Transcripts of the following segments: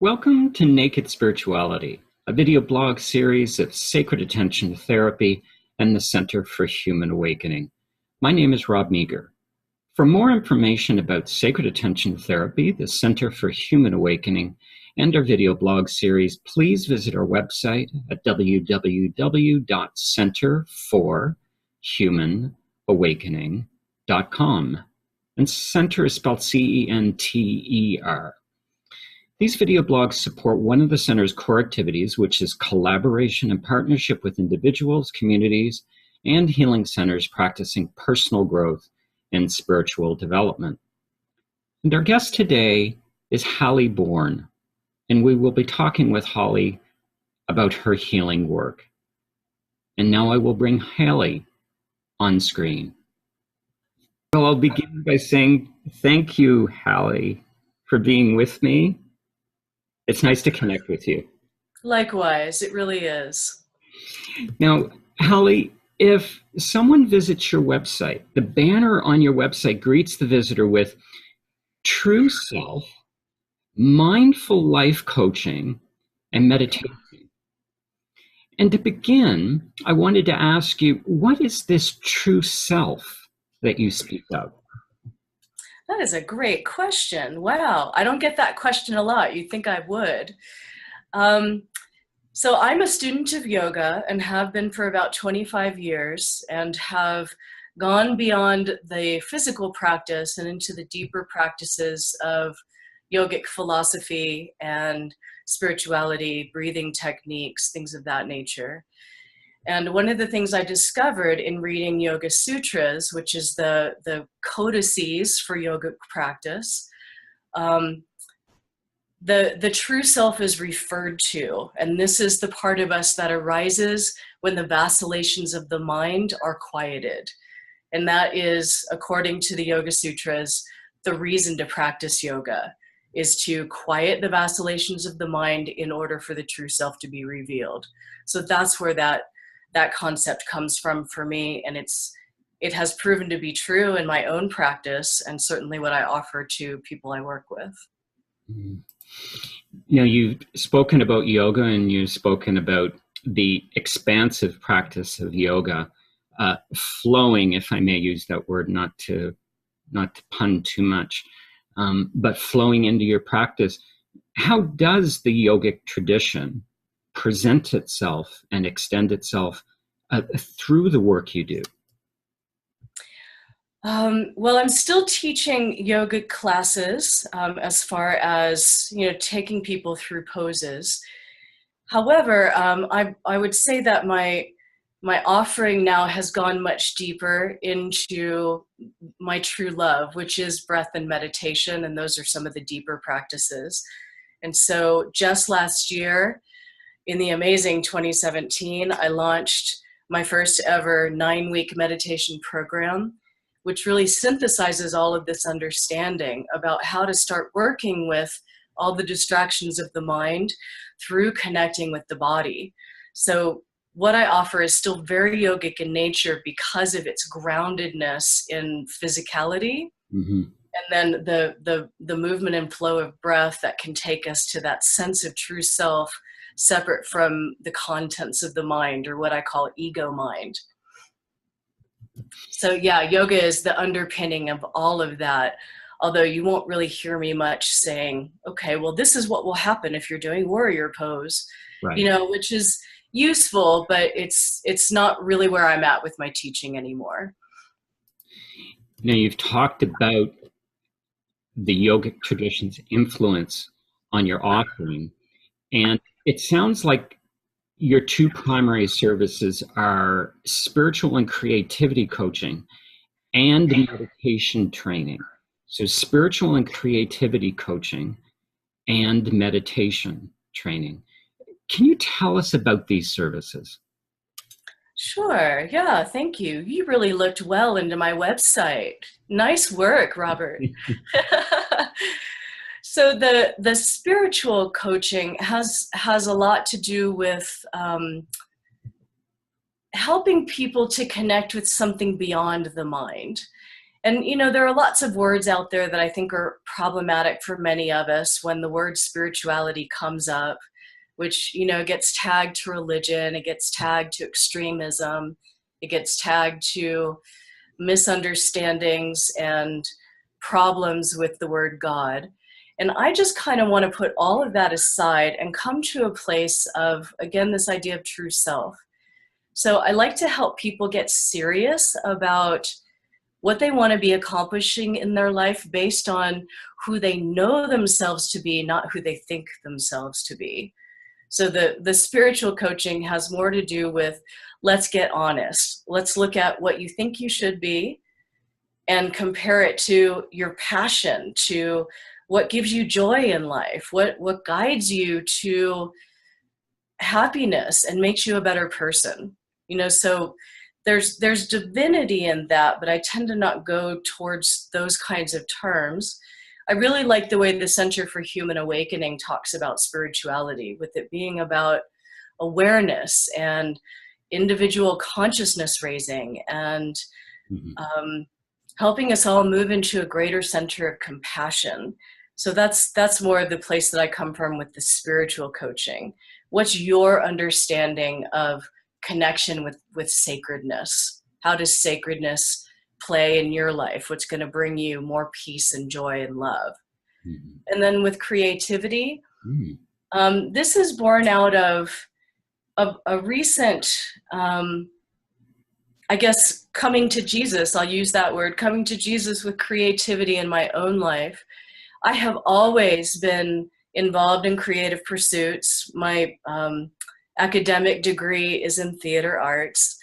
Welcome to Naked Spirituality, a video blog series of sacred attention therapy and the Center for Human Awakening. My name is Rob Meager. For more information about sacred attention therapy, the Center for Human Awakening, and our video blog series, please visit our website at www.centerforhumanawakening.com. And center is spelled C-E-N-T-E-R. These video blogs support one of the center's core activities, which is collaboration and partnership with individuals, communities, and healing centers practicing personal growth and spiritual development. And our guest today is Halli Bourne, and we will be talking with Halli about her healing work. And now I will bring Halli on screen. Well, I'll begin by saying thank you, Halli, for being with me. It's nice to connect with you. Likewise, it really is. Now, Halli, if someone visits your website, the banner on your website greets the visitor with true self, mindful life coaching, and meditation. And to begin, I wanted to ask you, what is this true self that you speak of? That is a great question. Wow, I don't get that question a lot. You'd think I would. So I'm a student of yoga and have been for about 25 years and have gone beyond the physical practice and into the deeper practices of yogic philosophy and spirituality, breathing techniques, things of that nature. And one of the things I discovered in reading Yoga Sutras, which is the codices for yogic practice, the true self is referred to. And this is the part of us that arises when the vacillations of the mind are quieted. And that is, according to the Yoga Sutras, the reason to practice yoga is to quiet the vacillations of the mind in order for the true self to be revealed. So that's where that concept comes from for me, and it has proven to be true in my own practice and certainly what I offer to people I work with. You know, you've spoken about yoga and you've spoken about the expansive practice of yoga, flowing, if I may use that word, not to pun too much, but flowing into your practice. How does the yogic tradition present itself and extend itself through the work you do? Well, I'm still teaching yoga classes as far as, taking people through poses. However, I would say that my offering now has gone much deeper into my true love, which is breath and meditation, and those are some of the deeper practices. And so just last year, in the amazing 2017, I launched my first ever 9-week meditation program, which really synthesizes all of this understanding about how to start working with all the distractions of the mind through connecting with the body. So what I offer is still very yogic in nature because of its groundedness in physicality. Mm-hmm. And then the movement and flow of breath that can take us to that sense of true self, separate from the contents of the mind, or what I call ego mind. So yeah, yoga is the underpinning of all of that, although you won't really hear me much saying, okay, well, this is what will happen if you're doing warrior pose, right. Which is useful, but it's not really where I'm at with my teaching anymore. Now, you've talked about the yogic tradition's influence on your offering, and it sounds like your two primary services are spiritual and creativity coaching and meditation training. So spiritual and creativity coaching and meditation training. Can you tell us about these services? Sure. Yeah. Thank you. You really looked well into my website. Nice work, Robert. So the spiritual coaching has a lot to do with helping people to connect with something beyond the mind. And, there are lots of words out there that I think are problematic for many of us when the word spirituality comes up, which, gets tagged to religion, it gets tagged to extremism, it gets tagged to misunderstandings and problems with the word God. And I just kind of want to put all of that aside and come to a place of, again, this idea of true self. So I like to help people get serious about what they want to be accomplishing in their life based on who they know themselves to be, not who they think themselves to be. So the spiritual coaching has more to do with, let's get honest. Let's look at what you think you should be and compare it to your passion, to what gives you joy in life, what guides you to happiness and makes you a better person. So there's divinity in that, but I tend to not go towards those kinds of terms. I really like the way the Center for Human Awakening talks about spirituality, with it being about awareness and individual consciousness raising and helping us all move into a greater center of compassion. So that's more of the place that I come from with the spiritual coaching. What's your understanding of connection with sacredness? How does sacredness play in your life? What's going to bring you more peace and joy and love? And then with creativity, this is born out of a recent, I guess, coming to Jesus. I'll use that word, coming to Jesus with creativity in my own life. I have always been involved in creative pursuits. My academic degree is in theater arts,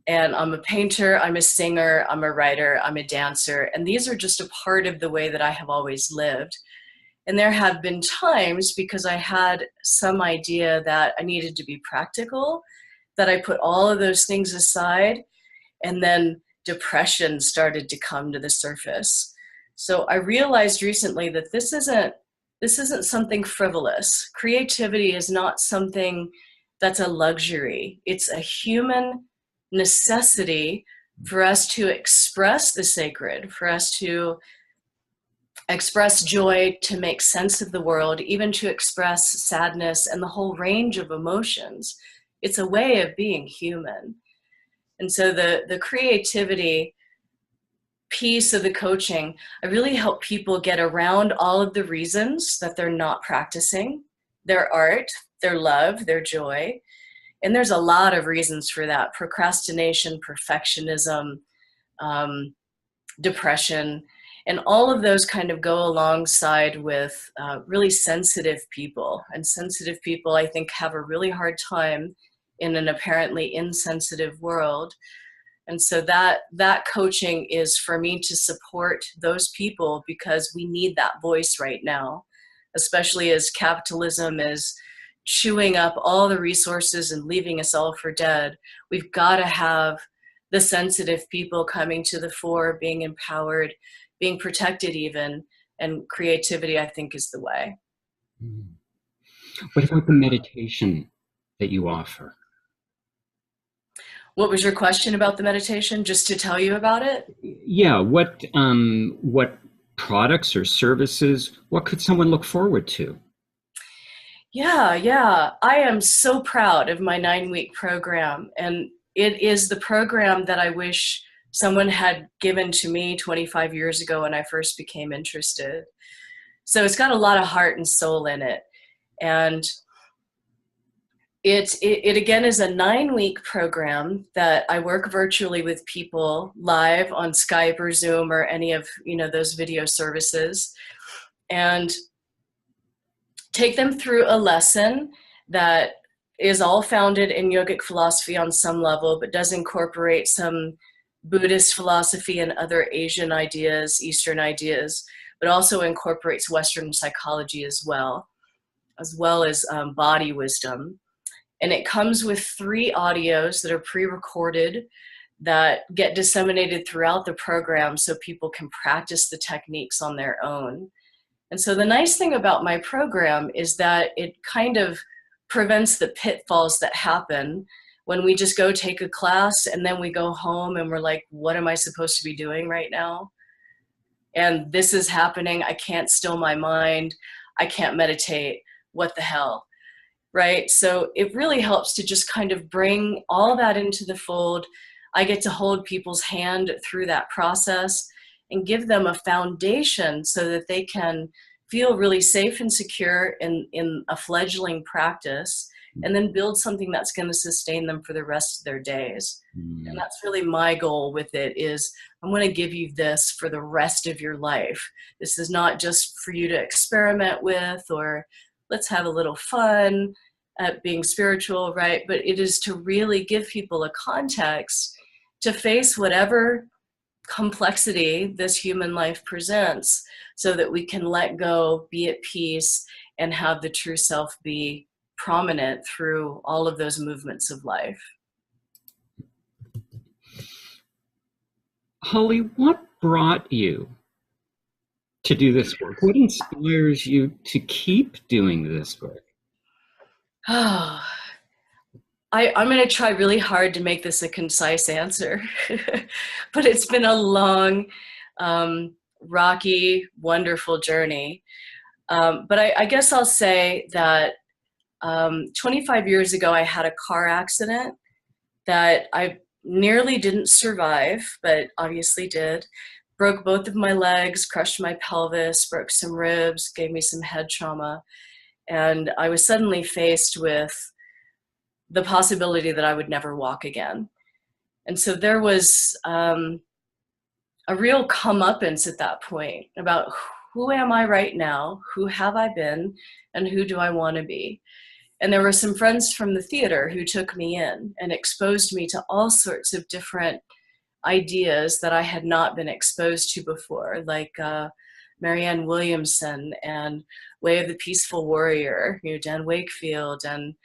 and I'm a painter, I'm a singer, I'm a writer, I'm a dancer, and these are just a part of the way that I have always lived. And there have been times, because I had some idea that I needed to be practical, that I put all of those things aside, and then depression started to come to the surface. So I realized recently that this isn't something frivolous. Creativity is not something that's a luxury. It's a human necessity for us to express the sacred, for us to express joy, to make sense of the world, even to express sadness and the whole range of emotions. It's a way of being human. And so the creativity piece of the coaching, I really help people get around all of the reasons that they're not practicing their art, their love, their joy. And there's a lot of reasons for that: procrastination, perfectionism, depression, and all of those kind of go alongside with really sensitive people. And sensitive people, I think, have a really hard time in an apparently insensitive world. And so that coaching is for me to support those people, because we need that voice right now, especially as capitalism is chewing up all the resources and leaving us all for dead. We've got to have the sensitive people coming to the fore, being empowered, being protected even, and creativity, I think, is the way. What about the meditation that you offer? What was your question about the meditation, just to tell you about it? Yeah, what products or services, what could someone look forward to? Yeah. I am so proud of my 9-week program. And it is the program that I wish someone had given to me 25 years ago when I first became interested. So it's got a lot of heart and soul in it. And it again is a 9-week program that I work virtually with people live on Skype or Zoom or any of those video services, and take them through a lesson that is all founded in yogic philosophy on some level, but does incorporate some Buddhist philosophy and other Asian ideas, Eastern ideas, but also incorporates Western psychology as well as body wisdom. And it comes with 3 audios that are pre-recorded that get disseminated throughout the program so people can practice the techniques on their own. And so the nice thing about my program is that it kind of prevents the pitfalls that happen when we just go take a class and then we go home and we're like, what am I supposed to be doing right now? And this is happening. I can't still my mind. I can't meditate. What the hell? Right? So it really helps to just kind of bring all that into the fold. I get to hold people's hand through that process and give them a foundation so that they can feel really safe and secure in a fledgling practice, and then build something that's going to sustain them for the rest of their days. And that's really my goal with it, is I'm going to give you this for the rest of your life. This is not just for you to experiment with, or let's have a little fun at being spiritual, right? But it is to really give people a context to face whatever complexity this human life presents, so that we can let go, be at peace, and have the true self be prominent through all of those movements of life. Holly, what brought you to do this work? What inspires you to keep doing this work? Oh, I'm going to try really hard to make this a concise answer, but it's been a long, rocky, wonderful journey. But I guess I'll say that 25 years ago, I had a car accident that I nearly didn't survive, but obviously did. Broke both of my legs, crushed my pelvis, broke some ribs, gave me some head trauma. And I was suddenly faced with the possibility that I would never walk again. And so there was a real comeuppance at that point about, who am I right now? Who have I been? And who do I want to be? And there were some friends from the theater who took me in and exposed me to all sorts of different ideas that I had not been exposed to before, like Marianne Williamson and Way of the Peaceful Warrior, Dan Wakefield, and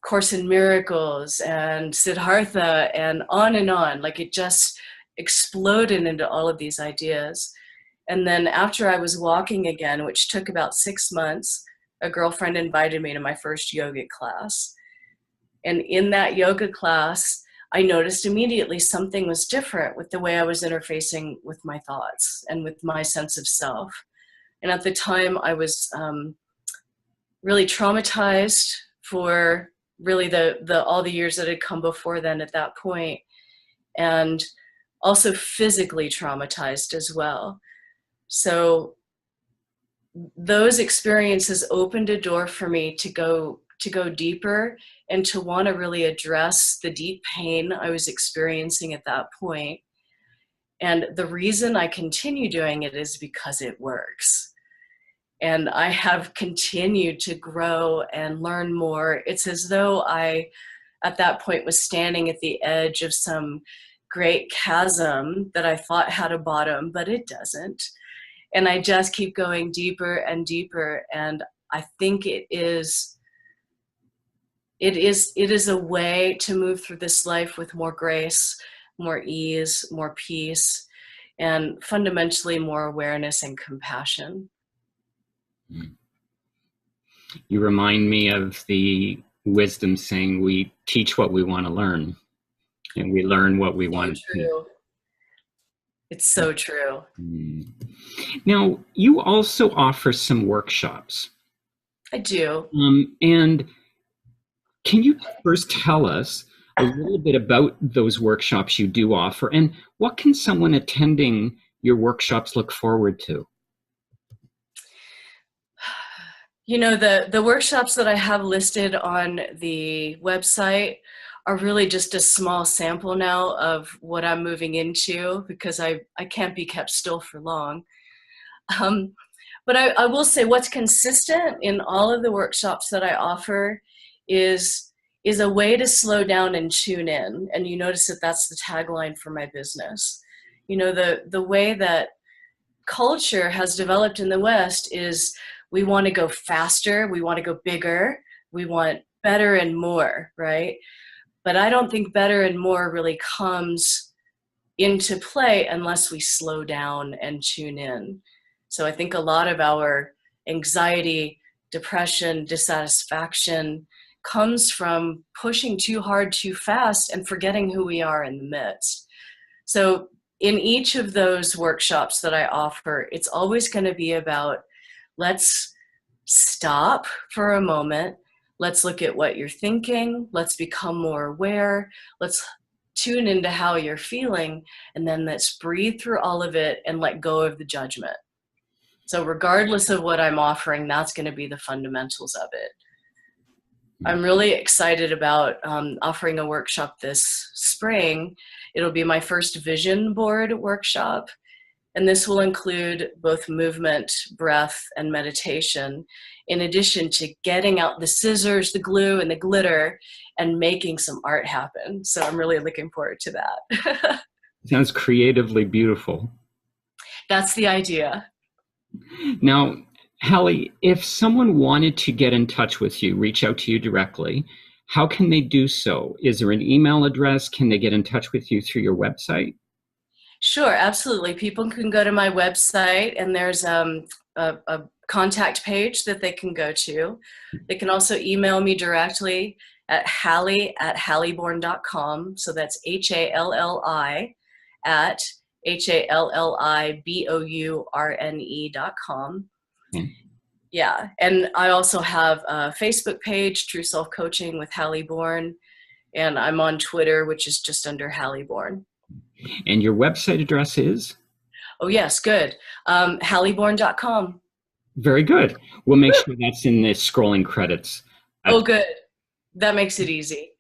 Course in Miracles and Siddhartha, and on. Like, it just exploded into all of these ideas. And then after I was walking again, which took about 6 months, a girlfriend invited me to my first yogic class. And in that yoga class, I noticed immediately something was different with the way I was interfacing with my thoughts and with my sense of self. And at the time, I was really traumatized for really all the years that had come before then at that point, and also physically traumatized as well. So those experiences opened a door for me to go deeper and to want to really address the deep pain I was experiencing at that point. And the reason I continue doing it is because it works. And I have continued to grow and learn more. It's as though I, at that point, was standing at the edge of some great chasm that I thought had a bottom, but it doesn't. And I just keep going deeper and deeper. And I think it is a way to move through this life with more grace, more ease, more peace, and fundamentally more awareness and compassion. You remind me of the wisdom saying, we teach what we want to learn, and we learn what we want to teach. It's so true. Now, you also offer some workshops. I do. And can you first tell us a little bit about those workshops you do offer, and what can someone attending your workshops look forward to? The workshops that I have listed on the website are really just a small sample now of what I'm moving into, because I can't be kept still for long. But I will say what's consistent in all of the workshops that I offer is a way to slow down and tune in. And you notice that that's the tagline for my business. The way that culture has developed in the West is, we want to go faster, we want to go bigger, we want better and more, right? But I don't think better and more really comes into play unless we slow down and tune in. So I think a lot of our anxiety, depression, dissatisfaction, comes from pushing too hard, too fast, and forgetting who we are in the midst. So in each of those workshops that I offer, it's always going to be about, let's stop for a moment. Let's look at what you're thinking. Let's become more aware. Let's tune into how you're feeling. And then let's breathe through all of it and let go of the judgment. So regardless of what I'm offering, that's going to be the fundamentals of it. I'm really excited about offering a workshop this spring. It'll be my first vision board workshop. And this will include both movement, breath, and meditation, in addition to getting out the scissors, the glue, and the glitter and making some art happen. So I'm really looking forward to that. Sounds creatively beautiful. That's the idea. Now, Halli, if someone wanted to get in touch with you, reach out to you directly, how can they do so? Is there an email address? Can they get in touch with you through your website? Sure, absolutely. People can go to my website, and there's a contact page that they can go to. They can also email me directly at halli@hallibourne.com. So that's HALLI at HALLIBOURNE.com. Yeah, and I also have a Facebook page, True Self Coaching with Halli Bourne, and I'm on Twitter, which is just under Halli Bourne. And your website address is? Oh, yes, good. Hallibourne.com. Very good. We'll make sure that's in the scrolling credits. Oh, good. That makes it easy.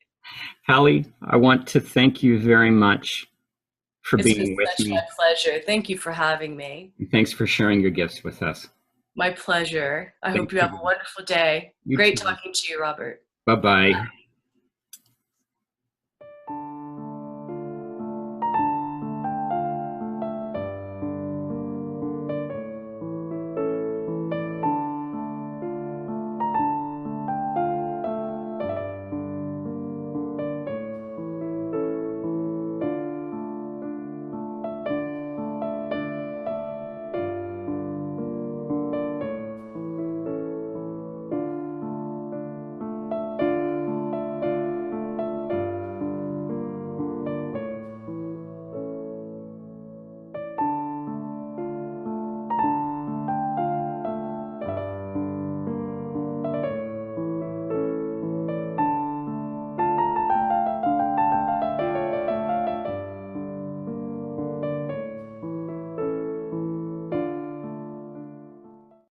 Halli, I want to thank you very much for being with me. It's my pleasure. Thank you for having me. And thanks for sharing your gifts with us. My pleasure. I hope you have a wonderful day. Great talking to you, Robert. Bye-bye.